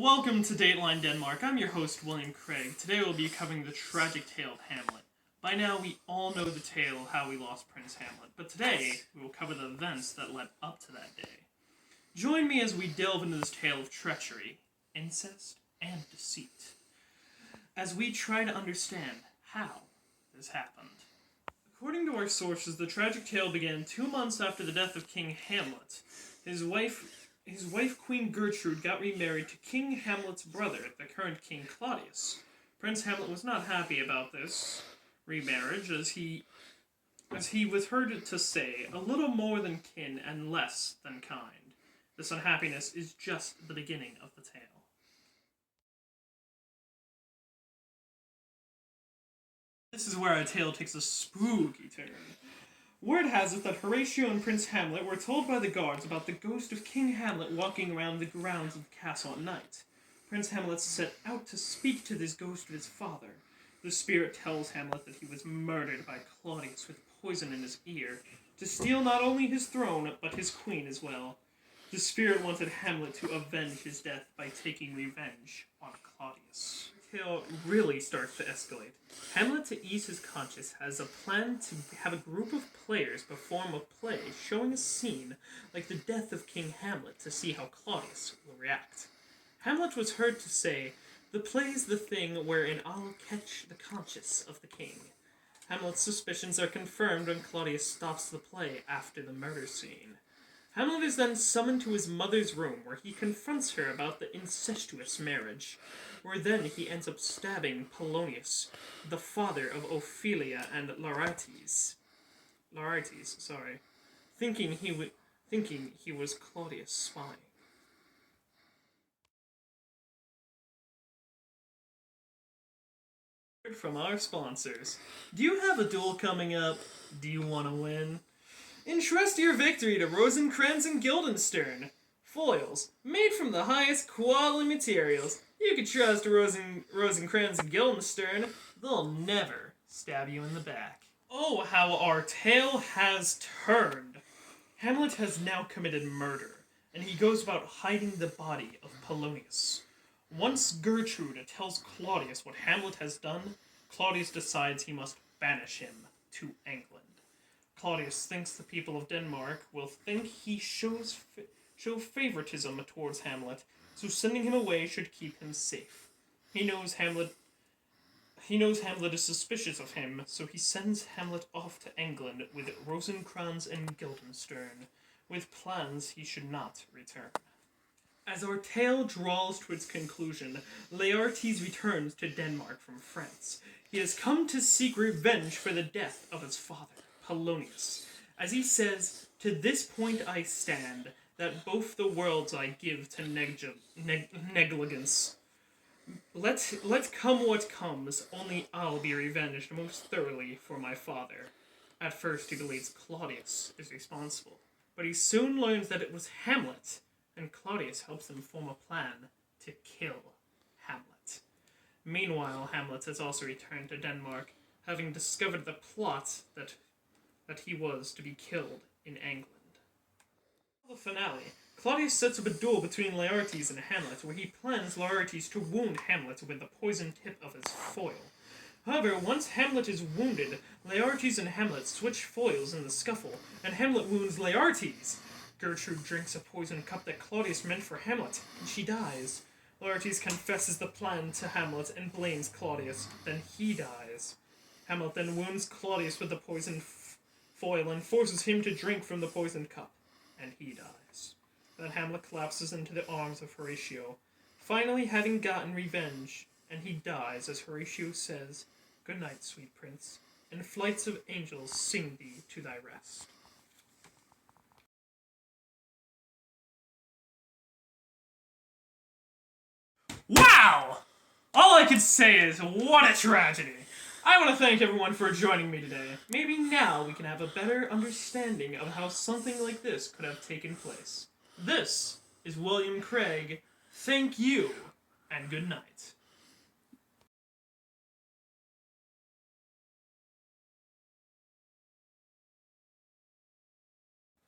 Welcome to Dateline Denmark. I'm your host, William Craig. Today we'll be covering the tragic tale of Hamlet. By now, we all know the tale of how we lost Prince Hamlet, but today we will cover the events that led up to that day. Join me as we delve into this tale of treachery, incest, and deceit, as we try to understand how this happened. According to our sources, the tragic tale began 2 months after the death of King Hamlet. His wife Queen Gertrude got remarried to King Hamlet's brother, the current King Claudius. Prince Hamlet was not happy about this remarriage, as he was heard to say, a little more than kin and less than kind. This unhappiness is just the beginning of the tale. This is where our tale takes a spooky turn. Word has it that Horatio and Prince Hamlet were told by the guards about the ghost of King Hamlet walking around the grounds of the castle at night. Prince Hamlet set out to speak to this ghost of his father. The spirit tells Hamlet that he was murdered by Claudius with poison in his ear, to steal not only his throne, but his queen as well. The spirit wanted Hamlet to avenge his death by taking revenge on Claudius. The tale really starts to escalate. Hamlet, to ease his conscience, has a plan to have a group of players perform a play showing a scene like the death of King Hamlet to see how Claudius will react. Hamlet was heard to say, "The play's the thing wherein I'll catch the conscience of the king." Hamlet's suspicions are confirmed when Claudius stops the play after the murder scene. Hamlet is then summoned to his mother's room, where he confronts her about the incestuous marriage, where then he ends up stabbing Polonius, the father of Ophelia and Laertes, thinking he was Claudius spying. From our sponsors. Do you have a duel coming up? Do you want to win? Entrust your victory to Rosencrantz and Guildenstern. Foils, made from the highest quality materials. You can trust Rosencrantz and Guildenstern. They'll never stab you in the back. Oh, how our tale has turned. Hamlet has now committed murder, and he goes about hiding the body of Polonius. Once Gertrude tells Claudius what Hamlet has done, Claudius decides he must banish him to England. Claudius thinks the people of Denmark will think he show favoritism towards Hamlet, so sending him away should keep him safe. He knows Hamlet is suspicious of him, so he sends Hamlet off to England with Rosencrantz and Guildenstern, with plans he should not return. As our tale draws to its conclusion, Laertes returns to Denmark from France. He has come to seek revenge for the death of his father, Polonius. As he says, "To this point I stand, that both the worlds I give to negligence. Let come what comes, only I'll be revenged most thoroughly for my father." At first he believes Claudius is responsible, but he soon learns that it was Hamlet, and Claudius helps him form a plan to kill Hamlet. Meanwhile, Hamlet has also returned to Denmark, having discovered the plot that he was to be killed in England. The finale. Claudius sets up a duel between Laertes and Hamlet, where he plans Laertes to wound Hamlet with the poisoned tip of his foil. However, once Hamlet is wounded, Laertes and Hamlet switch foils in the scuffle, and Hamlet wounds Laertes. Gertrude drinks a poisoned cup that Claudius meant for Hamlet, and she dies. Laertes confesses the plan to Hamlet and blames Claudius, then he dies. Hamlet then wounds Claudius with the poisoned foil and forces him to drink from the poisoned cup, and he dies. Then Hamlet collapses into the arms of Horatio, finally having gotten revenge, and he dies as Horatio says, "Good night, sweet prince, and flights of angels sing thee to thy rest." Wow! All I can say is, what a tragedy! I want to thank everyone for joining me today. Maybe now we can have a better understanding of how something like this could have taken place. This is William Craig. Thank you, and good night.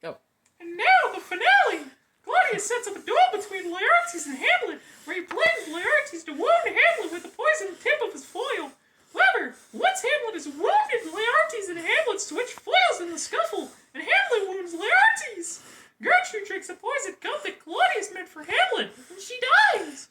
Go. And now the finale! Gladiator! Claudius sets up a duel between Laertes and Hamlet, where he plans Laertes to wound Hamlet with the poisoned tip of his foil. However, once Hamlet is wounded, Laertes and Hamlet switch foils in the scuffle, and Hamlet wounds Laertes. Gertrude drinks a poisoned cup that Claudius meant for Hamlet, and she dies.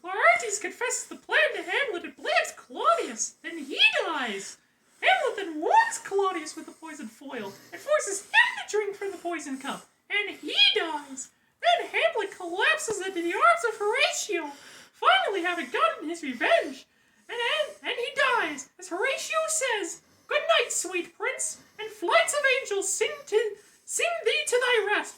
Laertes confesses the plan to Hamlet and blames Claudius, then he dies. Hamlet then wounds Claudius with the poisoned foil and forces him to drink from the poisoned cup, and he dies. Then Hamlet collapses into the arms of Horatio, finally having gotten his revenge. And he dies, as Horatio says, "Good night, sweet prince, and flights of angels sing thee to thy rest."